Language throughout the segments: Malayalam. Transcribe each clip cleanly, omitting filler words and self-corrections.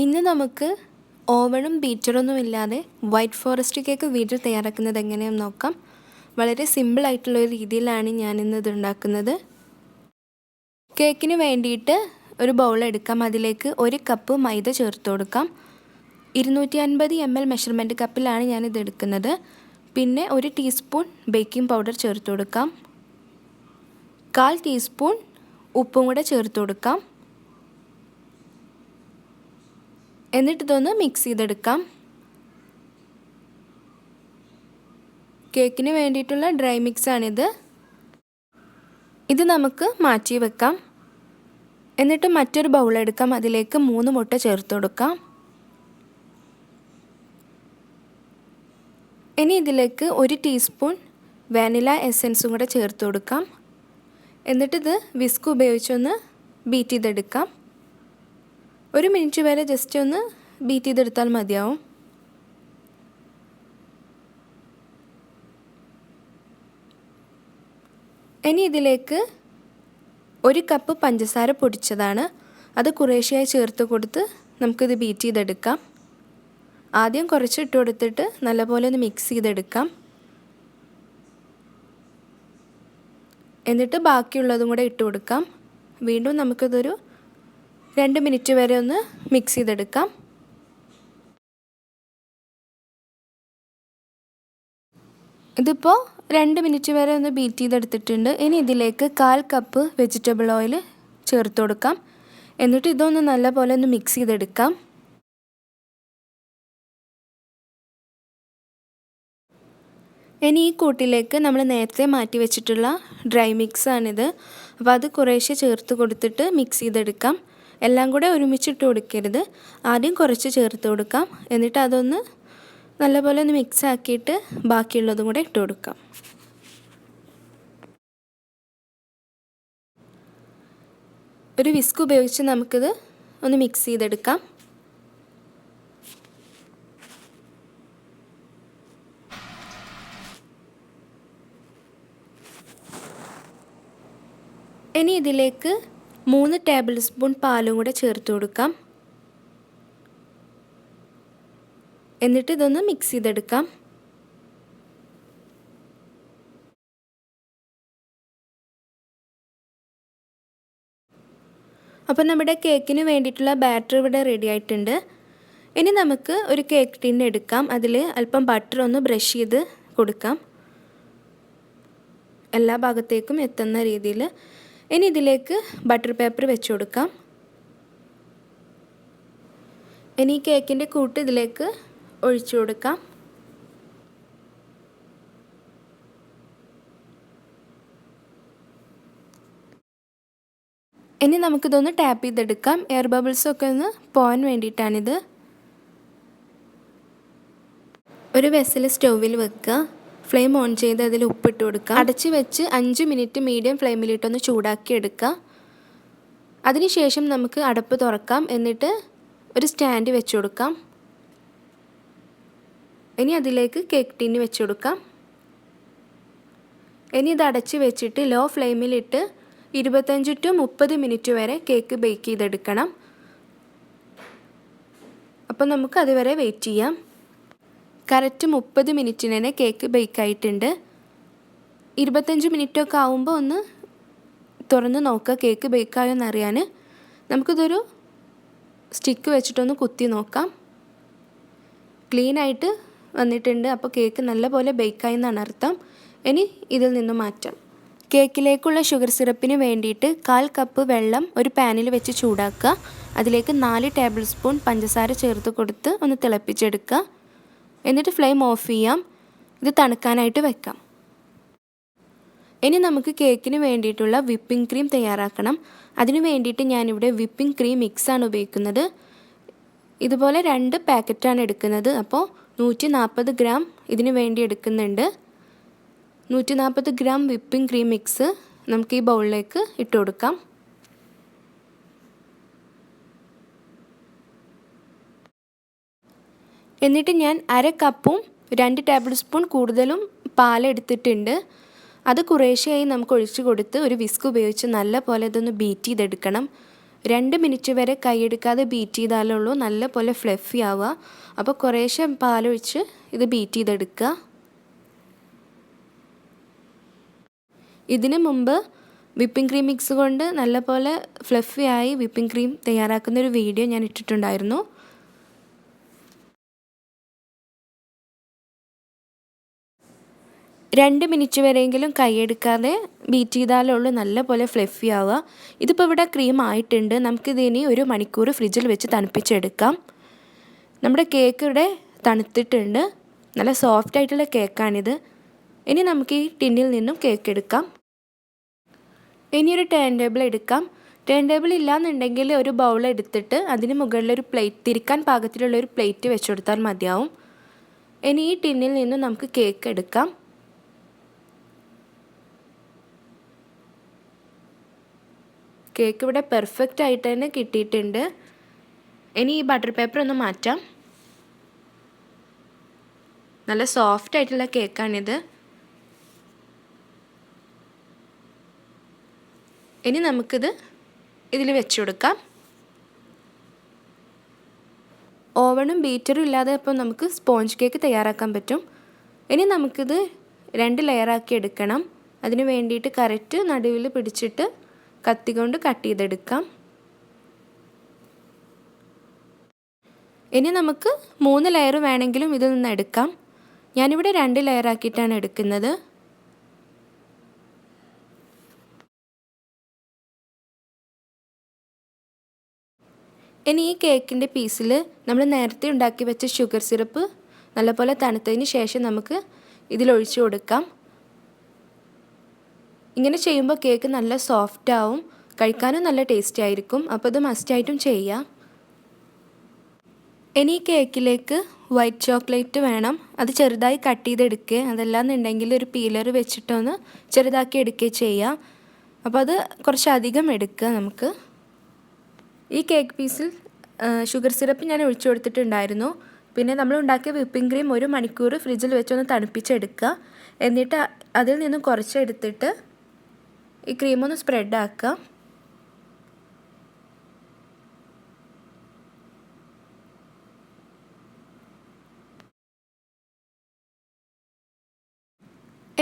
ഇന്ന് നമുക്ക് ഓവനും ബീറ്ററൊന്നും ഇല്ലാതെ വൈറ്റ് ഫോറസ്റ്റ് കേക്ക് വീട്ടിൽ തയ്യാറാക്കുന്നത് എങ്ങനെയെന്ന് നോക്കാം. വളരെ സിമ്പിളായിട്ടുള്ളൊരു രീതിയിലാണ് ഞാനിന്ന് ഇത് ഉണ്ടാക്കുന്നത്. കേക്കിന് വേണ്ടിയിട്ട് ഒരു ബൗൾ എടുക്കാം. അതിലേക്ക് 1 കപ്പ് മൈദ ചേർത്ത് കൊടുക്കാം. 250 ml മെഷർമെൻറ്റ് കപ്പിലാണ് ഞാനിത് എടുക്കുന്നത്. പിന്നെ 1 ടീസ്പൂൺ ബേക്കിംഗ് പൗഡർ ചേർത്ത് കൊടുക്കാം. 1/4 ടീസ്പൂൺ ഉപ്പും കൂടെ ചേർത്ത് കൊടുക്കാം. എന്നിട്ട് ഇതൊന്ന് മിക്സ് ചെയ്തെടുക്കാം. കേക്കിന് വേണ്ടിയിട്ടുള്ള ഡ്രൈ മിക്സാണിത്. ഇത് നമുക്ക് മാറ്റി വെക്കാം. എന്നിട്ട് മറ്റൊരു ബൗൾ എടുക്കാം. അതിലേക്ക് 3 മുട്ട ചേർത്ത് കൊടുക്കാം. ഇനി ഇതിലേക്ക് 1 ടീസ്പൂൺ വാനില എസൻസും കൂടെ ചേർത്ത് കൊടുക്കാം. എന്നിട്ടിത് വിസ്ക് ഉപയോഗിച്ചൊന്ന് ബീറ്റ് ചെയ്തെടുക്കാം. 1 മിനിറ്റ് വരെ ജസ്റ്റ് ഒന്ന് ബീറ്റ് ചെയ്തെടുത്താൽ മതിയാവും. ഇനി ഇതിലേക്ക് 1 കപ്പ് പഞ്ചസാര പൊടിച്ചതാണ്. അത് കുറേശ്ശെയായി ചേർത്ത് കൊടുത്ത് നമുക്കിത് ബീറ്റ് ചെയ്തെടുക്കാം. ആദ്യം കുറച്ച് ഇട്ട് കൊടുത്തിട്ട് നല്ലപോലെ ഒന്ന് മിക്സ് ചെയ്തെടുക്കാം. എന്നിട്ട് ബാക്കിയുള്ളതും കൂടെ ഇട്ട് കൊടുക്കാം. വീണ്ടും നമുക്കിതൊരു 2 മിനിറ്റ് വരെ ഒന്ന് മിക്സ് ചെയ്തെടുക്കാം. ഇതിപ്പോൾ 2 മിനിറ്റ് വരെ ഒന്ന് ബീറ്റ് ചെയ്തെടുത്തിട്ടുണ്ട്. ഇനി ഇതിലേക്ക് 1/4 കപ്പ് വെജിറ്റബിൾ ഓയിൽ ചേർത്ത് കൊടുക്കാം. എന്നിട്ട് ഇതൊന്ന് നല്ലപോലെ ഒന്ന് മിക്സ് ചെയ്തെടുക്കാം. ഇനി ഈ കൂട്ടിലേക്ക് നമ്മൾ നേരത്തെ മാറ്റി വെച്ചിട്ടുള്ള ഡ്രൈ മിക്സാണിത്. അപ്പോൾ അത് കുറേശ്ശെ ചേർത്ത് കൊടുത്തിട്ട് മിക്സ് ചെയ്തെടുക്കാം. എല്ലാം കൂടെ ഒരുമിച്ചിട്ട് കൊടുക്കരുത്. ആദ്യം കുറച്ച് ചേർത്ത് കൊടുക്കാം. എന്നിട്ട് അതൊന്ന് നല്ലപോലെ ഒന്ന് മിക്സ് ആക്കിയിട്ട് ബാക്കിയുള്ളതും കൂടെ ഇട്ട് കൊടുക്കാം. ഒരു വിസ്ക് ഉപയോഗിച്ച് നമുക്കിത് ഒന്ന് മിക്സ് ചെയ്തെടുക്കാം. ഇനി ഇതിലേക്ക് 3 ടേബിൾ സ്പൂൺ പാലും കൂടെ ചേർത്ത് കൊടുക്കാം. എന്നിട്ട് ഇതൊന്ന് മിക്സ് ചെയ്തെടുക്കാം. അപ്പോൾ നമ്മുടെ കേക്കിന് വേണ്ടിയിട്ടുള്ള ബാറ്റർ ഇവിടെ റെഡി ആയിട്ടുണ്ട്. ഇനി നമുക്ക് ഒരു കേക്ക് ടിൻ എടുക്കാം. അതിൽ അല്പം ബട്ടർ ഒന്ന് ബ്രഷ് ചെയ്ത് കൊടുക്കാം, എല്ലാ ഭാഗത്തേക്കും എത്തുന്ന രീതിയിൽ. ഇനി ഇതിലേക്ക് ബട്ടർ പേപ്പർ വെച്ച് കൊടുക്കാം. ഇനി കേക്കിൻ്റെ കൂട്ട് ഇതിലേക്ക് ഒഴിച്ചു കൊടുക്കാം. ഇനി നമുക്കിതൊന്ന് ടാപ്പ് ചെയ്തെടുക്കാം. എയർ ബബിൾസൊക്കെ ഒന്ന് പോകാൻ വേണ്ടിയിട്ടാണിത്. ഒരു വെസൽ സ്റ്റൗവിൽ വെക്കുക. ഫ്ലെയിം ഓൺ ചെയ്ത് അതിൽ ഉപ്പിട്ട് കൊടുക്കുക. അടച്ച് വെച്ച് 5 മിനിറ്റ് മീഡിയം ഫ്ലെയിമിലിട്ടൊന്ന് ചൂടാക്കി എടുക്കുക. അതിനുശേഷം നമുക്ക് അടപ്പ് തുറക്കാം. എന്നിട്ട് ഒരു സ്റ്റാൻഡ് വെച്ച് കൊടുക്കാം. ഇനി അതിലേക്ക് കേക്ക് ടിന്ന് വെച്ച് കൊടുക്കാം. ഇനി ഇത് അടച്ച് വെച്ചിട്ട് ലോ ഫ്ലെയിമിലിട്ട് 25 to 30 മിനിറ്റ് വരെ കേക്ക് ബേക്ക് ചെയ്തെടുക്കണം. അപ്പോൾ നമുക്ക് അതുവരെ വെയിറ്റ് ചെയ്യാം. കറക്റ്റ് 30 മിനിറ്റിന് തന്നെ കേക്ക് ബേക്കായിട്ടുണ്ട്. 25 മിനിറ്റൊക്കെ ആവുമ്പോൾ ഒന്ന് തുറന്ന് നോക്കുക കേക്ക് ബേക്കായോ എന്നറിയാൻ. നമുക്കിതൊരു സ്റ്റിക്ക് വെച്ചിട്ടൊന്ന് കുത്തി നോക്കാം. ക്ലീനായിട്ട് വന്നിട്ടുണ്ട്. അപ്പോൾ കേക്ക് നല്ലപോലെ ബേക്കായി എന്നാണ് അർത്ഥം. ഇനി ഇതിൽ നിന്ന് മാറ്റാം. കേക്കിലേക്കുള്ള ഷുഗർ സിറപ്പിന് വേണ്ടിയിട്ട് 1/4 കപ്പ് വെള്ളം ഒരു പാനിൽ വെച്ച് ചൂടാക്കുക. അതിലേക്ക് 4 ടേബിൾ സ്പൂൺ പഞ്ചസാര ചേർത്ത് കൊടുത്ത് ഒന്ന് തിളപ്പിച്ചെടുക്കുക. എന്നിട്ട് ഫ്ലെയിം ഓഫ് ചെയ്യാം. ഇത് തണുക്കാനായിട്ട് വെക്കാം. ഇനി നമുക്ക് കേക്കിന് വേണ്ടിയിട്ടുള്ള വിപ്പിംഗ് ക്രീം തയ്യാറാക്കണം. അതിന് വേണ്ടിയിട്ട് ഞാനിവിടെ വിപ്പിംഗ് ക്രീം മിക്സാണ് ഉപയോഗിക്കുന്നത്. ഇതുപോലെ 2 പാക്കറ്റാണ് എടുക്കുന്നത്. അപ്പോൾ 140 ഗ്രാം ഇതിന് വേണ്ടി എടുക്കുന്നുണ്ട്. 140 ഗ്രാം വിപ്പിംഗ് ക്രീം മിക്സ് നമുക്ക് ഈ ബൗളിലേക്ക് ഇട്ട് കൊടുക്കാം. എന്നിട്ട് ഞാൻ 1/2 കപ്പും 2 ടേബിൾ സ്പൂൺ കൂടുതലും പാലെടുത്തിട്ടുണ്ട്. അത് കുറേശ്ശെയായി നമുക്ക് ഒഴിച്ച് കൊടുത്ത് ഒരു വിസ്ക് ഉപയോഗിച്ച് നല്ല പോലെ ഇതൊന്ന് ബീറ്റ് ചെയ്തെടുക്കണം. 2 മിനിറ്റ് വരെ കൈയെടുക്കാതെ ബീറ്റ് ചെയ്താലുള്ളൂ നല്ല പോലെ ഫ്ലഫി ആവുക. അപ്പോൾ കുറേശ്ശെ പാലൊഴിച്ച് ഇത് ബീറ്റ് ചെയ്തെടുക്കുക. ഇതിന് മുമ്പ് വിപ്പിംഗ് ക്രീം മിക്സ് കൊണ്ട് നല്ലപോലെ ഫ്ലഫി ആയി വിപ്പിംഗ് ക്രീം തയ്യാറാക്കുന്നൊരു വീഡിയോ ഞാൻ ഇട്ടിട്ടുണ്ടായിരുന്നു. രണ്ട് മിനിറ്റ് വരെയെങ്കിലും കൈയെടുക്കാതെ ബീറ്റ് ചെയ്താലുള്ളൂ നല്ല പോലെ ഫ്ലഫി ആവുക. ഇതിപ്പോൾ ഇവിടെ ക്രീം ആയിട്ടുണ്ട്. നമുക്കിതിനി 1 മണിക്കൂർ ഫ്രിഡ്ജിൽ വെച്ച് തണുപ്പിച്ചെടുക്കാം. നമ്മുടെ കേക്ക് ഇവിടെ തണുത്തിട്ടുണ്ട്. നല്ല സോഫ്റ്റ് ആയിട്ടുള്ള കേക്കാണിത്. ഇനി നമുക്ക് ഈ ടിന്നിൽ നിന്നും കേക്ക് എടുക്കാം. ഇനി ഒരു ടേൺ ടേബിൾ എടുക്കാം. ടേൺ ടേബിൾ ഇല്ലാന്നുണ്ടെങ്കിൽ ഒരു ബൗൾ എടുത്തിട്ട് അതിന് മുകളിലൊരു പ്ലേറ്റ്, തിരിക്കാൻ പാകത്തിലുള്ളൊരു പ്ലേറ്റ് വെച്ച് കൊടുത്താൽ മതിയാവും. ഇനി ഈ ടിന്നിൽ നിന്നും നമുക്ക് കേക്ക് എടുക്കാം. കേക്ക് ഇവിടെ പെർഫെക്റ്റ് ആയിട്ട് തന്നെ കിട്ടിയിട്ടുണ്ട്. ഇനി ഈ ബട്ടർ പേപ്പർ ഒന്ന് മാറ്റാം. നല്ല സോഫ്റ്റ് ആയിട്ടുള്ള കേക്കാണിത്. ഇനി നമുക്കിത് ഇതിൽ വെച്ച് കൊടുക്കാം. ഓവണും ബീറ്ററും ഇല്ലാതെ ഇപ്പോൾ നമുക്ക് സ്പോഞ്ച് കേക്ക് തയ്യാറാക്കാൻ പറ്റും. ഇനി നമുക്കിത് 2 ലെയറാക്കി എടുക്കണം. അതിന് വേണ്ടിയിട്ട് കറക്റ്റ് നടുവിൽ പിടിച്ചിട്ട് കത്തി കൊണ്ട് കട്ട് ചെയ്തെടുക്കാം. ഇനി നമുക്ക് 3 ലെയർ വേണമെങ്കിലും ഇതിൽ നിന്ന് എടുക്കാം. ഞാനിവിടെ 2 ലെയറാക്കിയിട്ടാണ് എടുക്കുന്നത്. ഇനി ഈ കേക്കിൻ്റെ പീസിൽ നമ്മൾ നേരത്തെ ഉണ്ടാക്കി വെച്ച ഷുഗർ സിറപ്പ് നല്ലപോലെ തണുത്തതിന് ശേഷം നമുക്ക് ഇതിലൊഴിച്ച് കൊടുക്കാം. ഇങ്ങനെ ചെയ്യുമ്പോൾ കേക്ക് നല്ല സോഫ്റ്റ് ആവും, കഴിക്കാനും നല്ല ടേസ്റ്റി ആയിരിക്കും. അപ്പോൾ ഇത് മസ്റ്റായിട്ടും ചെയ്യാം. ഇനി ഈ കേക്കിലേക്ക് വൈറ്റ് ചോക്ലേറ്റ് വേണം. അത് ചെറുതായി കട്ട് ചെയ്തെടുക്കുക. അതല്ലാന്നുണ്ടെങ്കിൽ ഒരു പീലർ വെച്ചിട്ടൊന്ന് ചെറുതാക്കി എടുക്കുകയും ചെയ്യാം. അപ്പോൾ അത് കുറച്ചധികം എടുക്കുക നമുക്ക്. ഈ കേക്ക് പീസിൽ ഷുഗർ സിറപ്പ് ഞാൻ ഒഴിച്ചു കൊടുത്തിട്ടുണ്ടായിരുന്നു. പിന്നെ നമ്മൾ ഉണ്ടാക്കിയ വിപ്പിംഗ് ക്രീം 1 മണിക്കൂർ ഫ്രിഡ്ജിൽ വെച്ചൊന്ന് തണുപ്പിച്ചെടുക്കുക. എന്നിട്ട് അതിൽ നിന്നും കുറച്ചെടുത്തിട്ട് ഈ ക്രീമൊന്ന് സ്പ്രെഡ് ആക്കുക.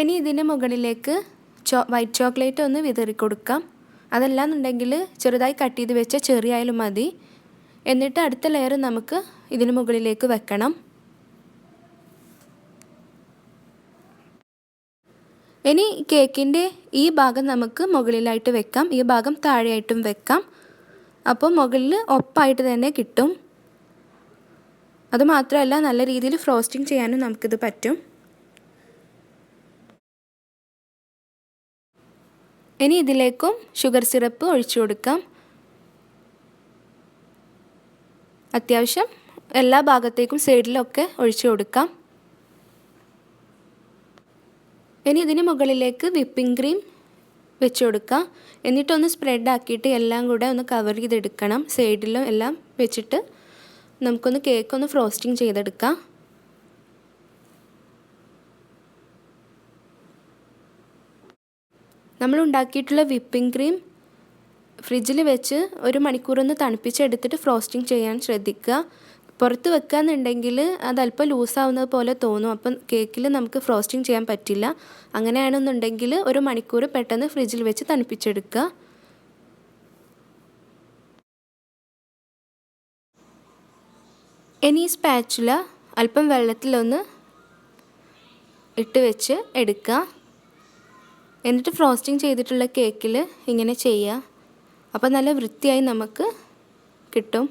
ഇനി ഇതിന് മുകളിലേക്ക് വൈറ്റ് ചോക്ലേറ്റ് ഒന്ന് വിതറി കൊടുക്കാം. അതല്ലാന്നുണ്ടെങ്കിൽ ചെറുതായി കട്ട് ചെയ്ത് വെച്ച ചെറി ആയാലും മതി. എന്നിട്ട് അടുത്ത ലെയർ നമുക്ക് ഇതിന് മുകളിലേക്ക് വെക്കണം. ഇനി കേക്കിൻ്റെ ഈ ഭാഗം നമുക്ക് മുകളിലായിട്ട് വെക്കാം, ഈ ഭാഗം താഴെയായിട്ടും വെക്കാം. അപ്പോൾ മുകളിൽ ഒപ്പായിട്ട് തന്നെ കിട്ടും. അതുമാത്രമല്ല നല്ല രീതിയിൽ ഫ്രോസ്റ്റിംഗ് ചെയ്യാനും നമുക്കിത് പറ്റും. ഇനി ഇതിലേക്കും ഷുഗർ സിറപ്പ് ഒഴിച്ചു കൊടുക്കാം. അത്യാവശ്യം എല്ലാ ഭാഗത്തേക്കും സൈഡിലൊക്കെ ഒഴിച്ചു കൊടുക്കാം. ഇനി ഇതിന് മുകളിലേക്ക് വിപ്പിംഗ് ക്രീം വെച്ച് കൊടുക്കാം. എന്നിട്ടൊന്ന് സ്പ്രെഡ് ആക്കിയിട്ട് എല്ലാം കൂടെ ഒന്ന് കവർ ചെയ്തെടുക്കണം. സൈഡിലും എല്ലാം വെച്ചിട്ട് നമുക്കൊന്ന് കേക്കൊന്ന് ഫ്രോസ്റ്റിംഗ് ചെയ്തെടുക്കാം. നമ്മൾ ഉണ്ടാക്കിയിട്ടുള്ള വിപ്പിംഗ് ക്രീം ഫ്രിഡ്ജിൽ വെച്ച് 1 മണിക്കൂറൊന്ന് തണുപ്പിച്ചെടുത്തിട്ട് ഫ്രോസ്റ്റിംഗ് ചെയ്യാൻ ശ്രദ്ധിക്കുക. പുറത്ത് വെക്കുകയെന്നുണ്ടെങ്കിൽ അതല്പം ലൂസാവുന്നത് പോലെ തോന്നും. അപ്പം കേക്കിൽ നമുക്ക് ഫ്രോസ്റ്റിംഗ് ചെയ്യാൻ പറ്റില്ല. അങ്ങനെയാണെന്നുണ്ടെങ്കിൽ 1 മണിക്കൂർ പെട്ടെന്ന് ഫ്രിഡ്ജിൽ വെച്ച് തണുപ്പിച്ചെടുക്കുക. ഇനി ഈ സ്പാച്ചുല അല്പം വെള്ളത്തിലൊന്ന് ഇട്ട് വെച്ച് എടുക്കുക. എന്നിട്ട് ഫ്രോസ്റ്റിംഗ് ചെയ്തിട്ടുള്ള കേക്കിൽ ഇങ്ങനെ ചെയ്യുക. അപ്പോൾ നല്ല വൃത്തിയായി നമുക്ക് കിട്ടും.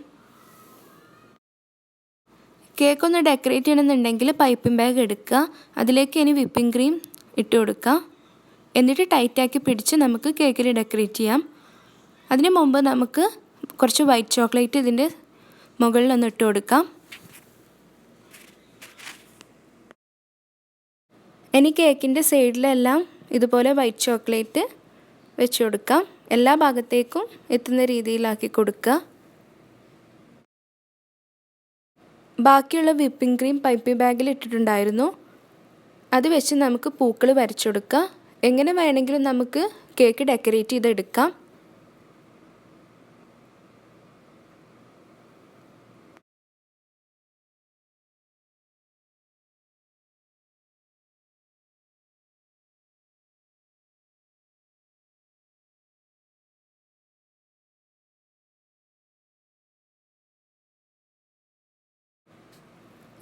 കേക്കൊന്ന് ഡെക്കറേറ്റ് ചെയ്യണമെന്നുണ്ടെങ്കിൽ പൈപ്പിംഗ് ബാഗ് എടുക്കുക. അതിലേക്ക് ഇനി വിപ്പിംഗ് ക്രീം ഇട്ട് കൊടുക്കുക. എന്നിട്ട് ടൈറ്റാക്കി പിടിച്ച് നമുക്ക് കേക്കിൽ ഡെക്കറേറ്റ് ചെയ്യാം. അതിന് മുമ്പ് നമുക്ക് കുറച്ച് വൈറ്റ് ചോക്ലേറ്റ് ഇതിൻ്റെ മുകളിലൊന്ന് ഇട്ട് കൊടുക്കാം. ഇനി കേക്കിൻ്റെ സൈഡിലെല്ലാം ഇതുപോലെ വൈറ്റ് ചോക്ലേറ്റ് വെച്ച് കൊടുക്കാം. എല്ലാ ഭാഗത്തേക്കും എത്തുന്ന രീതിയിലാക്കി കൊടുക്കുക. ബാക്കിയുള്ള വിപ്പിംഗ് ക്രീം പൈപ്പിംഗ് ബാഗിൽ ഇട്ടിട്ടുണ്ടായിരുന്നു. അത് വെച്ച് നമുക്ക് പൂക്കൾ വരച്ചു കൊടുക്കുക. എങ്ങനെ വേണമെങ്കിലും നമുക്ക് കേക്ക് ഡെക്കറേറ്റ് ചെയ്തെടുക്കാം.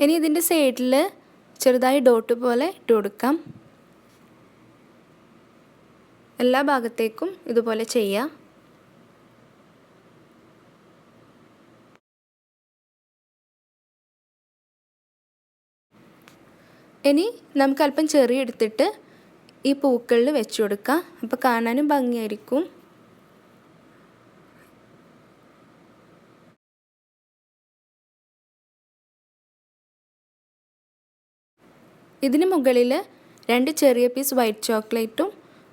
ഇനി ഇതിൻ്റെ സൈഡിൽ ചെറുതായി ഡോട്ട് പോലെ ഇട്ട് കൊടുക്കാം. എല്ലാ ഭാഗത്തേക്കും ഇതുപോലെ ചെയ്യാം. ഇനി നമുക്ക് അല്പം ചെറി എടുത്തിട്ട് ഈ പൂക്കളിൽ വെച്ച് കൊടുക്കാം. അപ്പോൾ കാണാനും ഭംഗിയായിരിക്കും. ഇതിന് മുകളിൽ 2 ചെറിയ പീസ് വൈറ്റ് ചോക്ലേറ്റും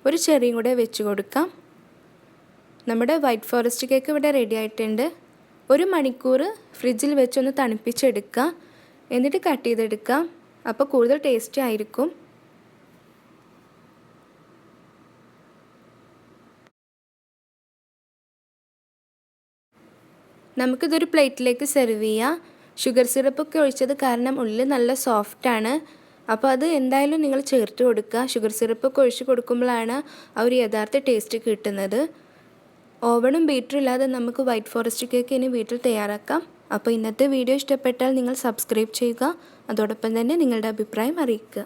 ഒരു ചെറിയും കൂടെ വെച്ച് കൊടുക്കാം. നമ്മുടെ വൈറ്റ് ഫോറസ്റ്റ് കേക്ക് ഇവിടെ റെഡി ആയിട്ടുണ്ട്. 1 മണിക്കൂർ ഫ്രിഡ്ജിൽ വെച്ചൊന്ന് തണുപ്പിച്ചെടുക്കുക. എന്നിട്ട് കട്ട് ചെയ്തെടുക്കാം. അപ്പോൾ കൂടുതൽ ടേസ്റ്റി ആയിരിക്കും. നമുക്കിതൊരു പ്ലേറ്റിലേക്ക് സെർവ് ചെയ്യാം. ഷുഗർ സിറപ്പൊക്കെ ഒഴിച്ചത് കാരണം ഉള്ളിൽ നല്ല സോഫ്റ്റാണ്. അപ്പോൾ അത് എന്തായാലും നിങ്ങൾ ചേർത്ത് കൊടുക്കുക. ഷുഗർ സിറപ്പൊക്കെ ഒഴിച്ച് കൊടുക്കുമ്പോഴാണ് ആ ഒരു യഥാർത്ഥ ടേസ്റ്റ് കിട്ടുന്നത്. ഓവണും ബീറ്ററും ഇല്ലാതെ നമുക്ക് വൈറ്റ് ഫോറസ്റ്റ് കേക്ക് ഇനി വീട്ടിൽ തയ്യാറാക്കാം. അപ്പോൾ ഇന്നത്തെ വീഡിയോ ഇഷ്ടപ്പെട്ടാൽ നിങ്ങൾ സബ്സ്ക്രൈബ് ചെയ്യുക. അതോടൊപ്പം തന്നെ നിങ്ങളുടെ അഭിപ്രായം അറിയിക്കുക.